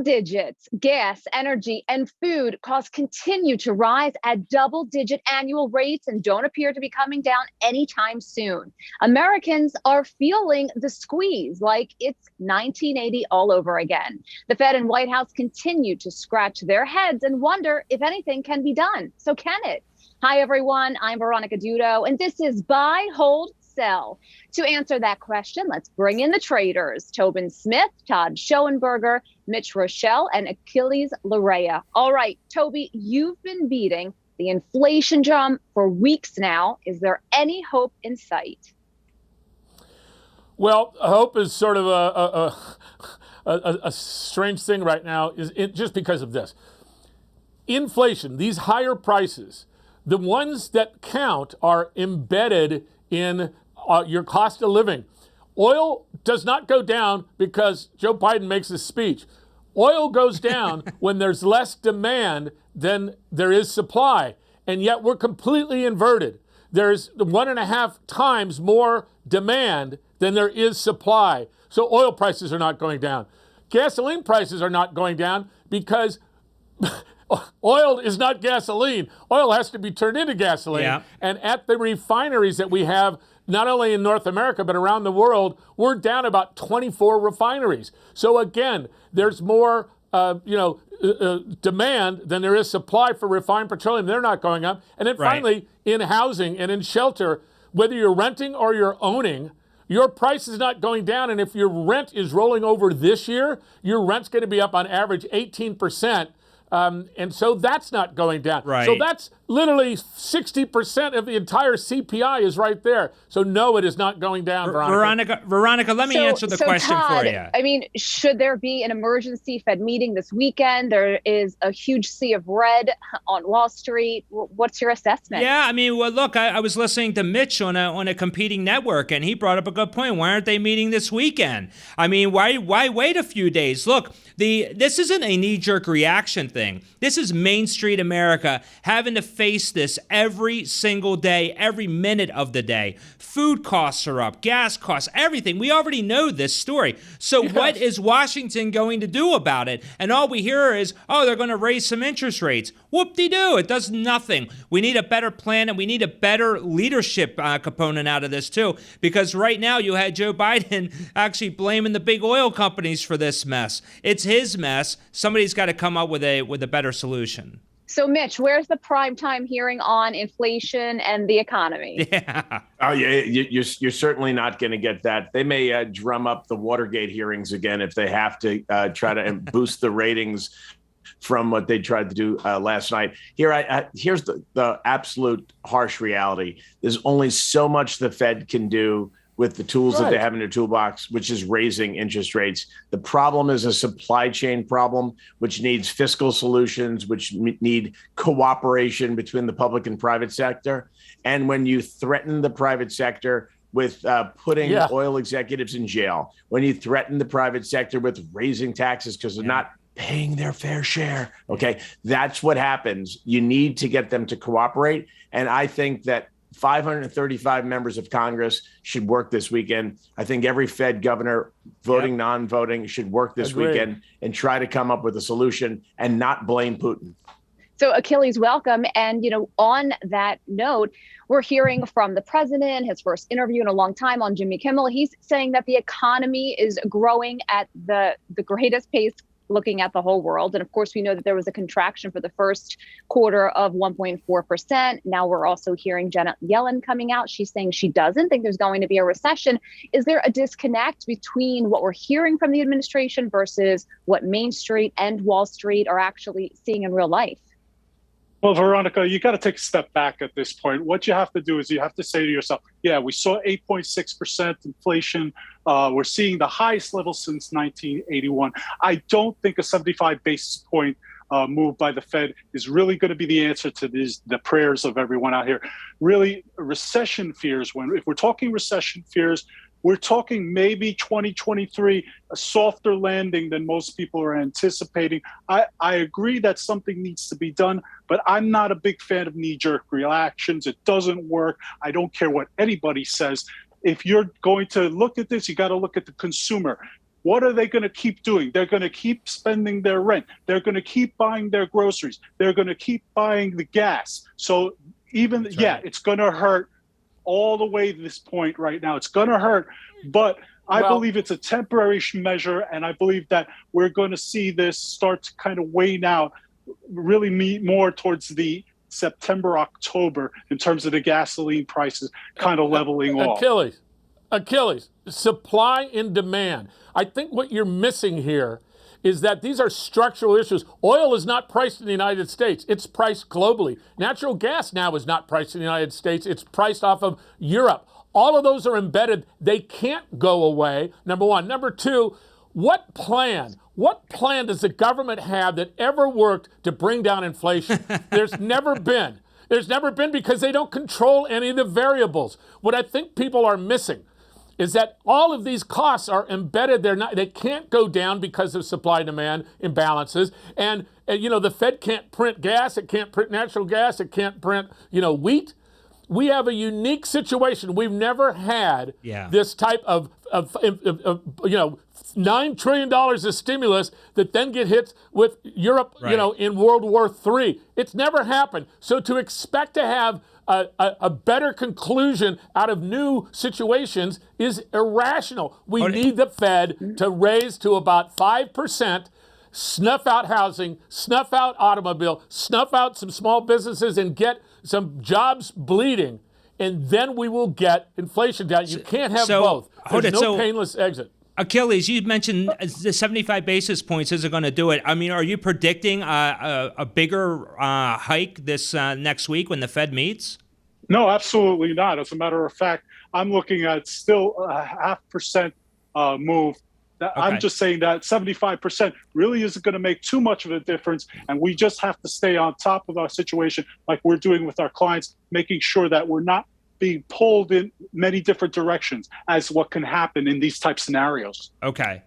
Double digits. Gas, energy, and food costs continue to rise at double-digit annual rates and don't appear to be coming down anytime soon. Americans are feeling the squeeze like it's 1980 all over again. The Fed and White House continue to scratch their heads and wonder if anything can be done. So can it? Hi, everyone. I'm Veronica Dudo, and this is Buy, Hold, Sell. To answer that question, let's bring in the traders, Tobin Smith, Todd Schoenberger, Mitch Roschelle, and Aquiles Larrea. All right, Toby, you've been beating the inflation drum for weeks now. Is there any hope in sight? Well, hope is sort of a strange thing right now, just because of this. Inflation, these higher prices, the ones that count are embedded in your cost of living. Oil does not go down because Joe Biden makes a speech. Oil goes down when there's less demand than there is supply. And yet we're completely inverted. There's 1.5 times more demand than there is supply. So oil prices are not going down. Gasoline prices are not going down because oil is not gasoline. Oil has to be turned into gasoline. Yeah. And at the refineries that we have, not only in North America, but around the world, we're down about 24 refineries. So again, there's more demand than there is supply for refined petroleum. They're not going up. And then finally, in housing and in shelter, whether you're renting or you're owning, your price is not going down. And if your rent is rolling over this year, your rent's going to be up on average 18%. And so that's not going down. Right. So that's literally 60% of the entire CPI is right there. So no, it is not going down, Veronica, let me answer the question Todd, for you. I mean, should there be an emergency Fed meeting this weekend? There is a huge sea of red on Wall Street. What's your assessment? Yeah, I mean, well, look, I was listening to Mitch on a competing network, and he brought up a good point. Why aren't they meeting this weekend? I mean, why wait a few days? Look, this isn't a knee-jerk reaction thing. This is Main Street America having to face this every single day, every minute of the day. Food costs are up, gas costs, everything. We already know this story. So what is Washington going to do about it? And all we hear is, oh, they're going to raise some interest rates. Whoop-de-doo, it does nothing. We need a better plan, and we need a better leadership component out of this too, because right now you had Joe Biden actually blaming the big oil companies for this mess. It's his mess. Somebody's got to come up with a better solution. So, Mitch, where's the primetime hearing on inflation and the economy? Yeah. Oh, yeah. You're certainly not going to get that. They may drum up the Watergate hearings again if they have to try to boost the ratings from what they tried to do last night. Here's the absolute harsh reality. There's only so much the Fed can do with the tools that they have in their toolbox, which is raising interest rates. The problem is a supply chain problem, which needs fiscal solutions, which need cooperation between the public and private sector. And when you threaten the private sector with putting oil executives in jail, when you threaten the private sector with raising taxes because they're not paying their fair share, okay, that's what happens. You need to get them to cooperate. And I think that 535 members of Congress should work this weekend. I think every Fed governor, voting, non-voting, should work this weekend and try to come up with a solution and not blame Putin. So Aquiles, welcome. And, on that note, we're hearing from the president, his first interview in a long time on Jimmy Kimmel. He's saying that the economy is growing at the greatest pace looking at the whole world. And of course, we know that there was a contraction for the first quarter of 1.4%. Now we're also hearing Janet Yellen coming out. She's saying she doesn't think there's going to be a recession. Is there a disconnect between what we're hearing from the administration versus what Main Street and Wall Street are actually seeing in real life? Well, Veronica, you got to take a step back at this point. What you have to do is you have to say to yourself, yeah, we saw 8.6% inflation. We're seeing the highest level since 1981. I don't think a 75 basis point move by the Fed is really going to be the answer to the prayers of everyone out here. Really, recession fears, if we're talking recession fears, we're talking maybe 2023, a softer landing than most people are anticipating. I agree that something needs to be done, but I'm not a big fan of knee-jerk reactions. It doesn't work. I don't care what anybody says. If you're going to look at this, you got to look at the consumer. what are they going to keep doing? They're going to keep spending their rent. They're going to keep buying their groceries. They're going to keep buying the gas. So even, it's going to hurt all the way to this point right now. It's going to hurt, but I believe it's a temporary measure, and I believe that we're going to see this start to kind of wane out, really more towards the September, October, in terms of the gasoline prices kind of leveling off. Achilles, supply and demand. I think what you're missing here is that these are structural issues. Oil is not priced in the United States. It's priced globally. Natural gas now is not priced in the United States. It's priced off of Europe. All of those are embedded. They can't go away, number one. Number two, what plan does the government have that ever worked to bring down inflation? There's never been. There's never been, because they don't control any of the variables. What I think people are missing is that all of these costs are embedded. They can't go down because of supply-demand imbalances. And the Fed can't print gas. It can't print natural gas. It can't print, wheat. We have a unique situation. We've never had this type of $9 trillion of stimulus that then get hit with Europe, in World War III. It's never happened. So to expect to have a better conclusion out of new situations is irrational. We need the Fed to raise to about 5%, snuff out housing, snuff out automobile, snuff out some small businesses, and get some jobs bleeding, and then we will get inflation down. You can't have both. There's no painless exit. Achilles, you mentioned the 75 basis points isn't going to do it. I mean, are you predicting a bigger hike this next week when the Fed meets? No, absolutely not. As a matter of fact, I'm looking at still a 0.5% move. I'm just saying that 75% really isn't going to make too much of a difference, and we just have to stay on top of our situation like we're doing with our clients, making sure that we're not being pulled in many different directions as what can happen in these type scenarios. Okay.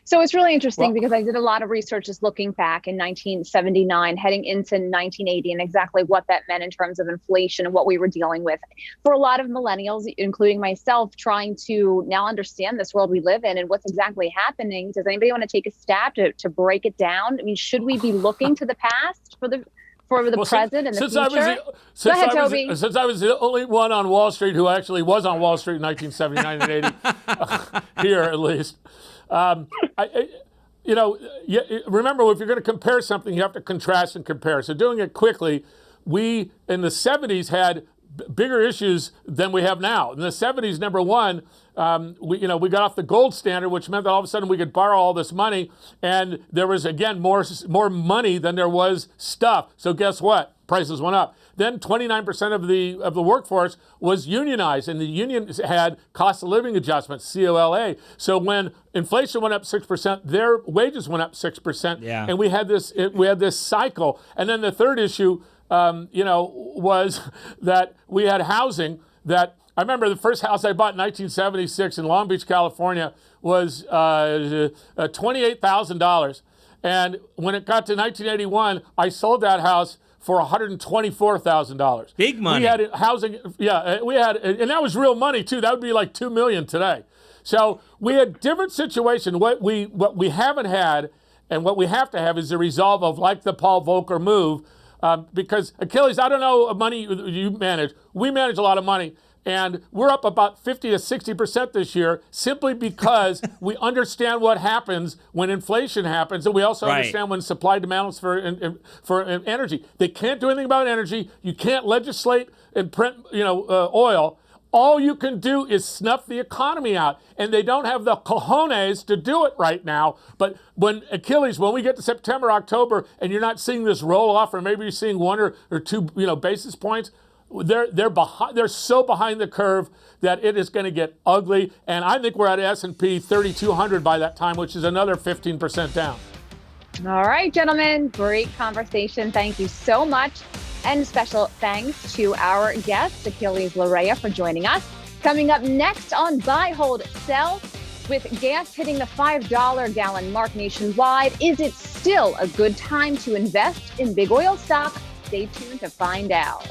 So it's really interesting because I did a lot of research just looking back in 1979, heading into 1980, and exactly what that meant in terms of inflation and what we were dealing with. For a lot of millennials, including myself, trying to now understand this world we live in and what's exactly happening. Does anybody want to take a stab to break it down? I mean, should we be looking to the past for the present and the future? Go ahead, Toby. Since I was the only one on Wall Street who actually was on Wall Street in 1979 and 80, here at least. Remember, if you're going to compare something, you have to contrast and compare. So doing it quickly, we in the 70s had bigger issues than we have now. In the 70s, number one, we got off the gold standard, which meant that all of a sudden we could borrow all this money, and there was again more money than there was stuff. So guess what? Prices went up. Then 29% of the workforce was unionized, and the unions had cost of living adjustments, COLA. So when inflation went up 6%, their wages went up 6%, and we had this cycle. And then the third issue, was that we had housing that. I remember the first house I bought in 1976 in Long Beach, California, was $28,000, and when it got to 1981, I sold that house for $124,000. Big money. We had housing, and that was real money too. That would be like $2 million today. So we had different situations. What we haven't had, and what we have to have, is the resolve of like the Paul Volcker move, because Achilles, I don't know money you manage. We manage a lot of money. And we're up about 50 to 60% this year simply because we understand what happens when inflation happens, and we also understand when supply demands for energy. They can't do anything about energy. You can't legislate and print, oil. All you can do is snuff the economy out, and they don't have the cojones to do it right now. But when we get to September, October, and you're not seeing this roll off, or maybe you're seeing 1 or 2, basis points. They're so behind the curve that it is going to get ugly, and I think we're at S&P 3,200 by that time, which is another 15% down. All right, gentlemen, great conversation. Thank you so much, and special thanks to our guest, Aquiles Larrea, for joining us. Coming up next on Buy, Hold, Sell, with gas hitting the $5 gallon mark nationwide, is it still a good time to invest in big oil stocks? Stay tuned to find out.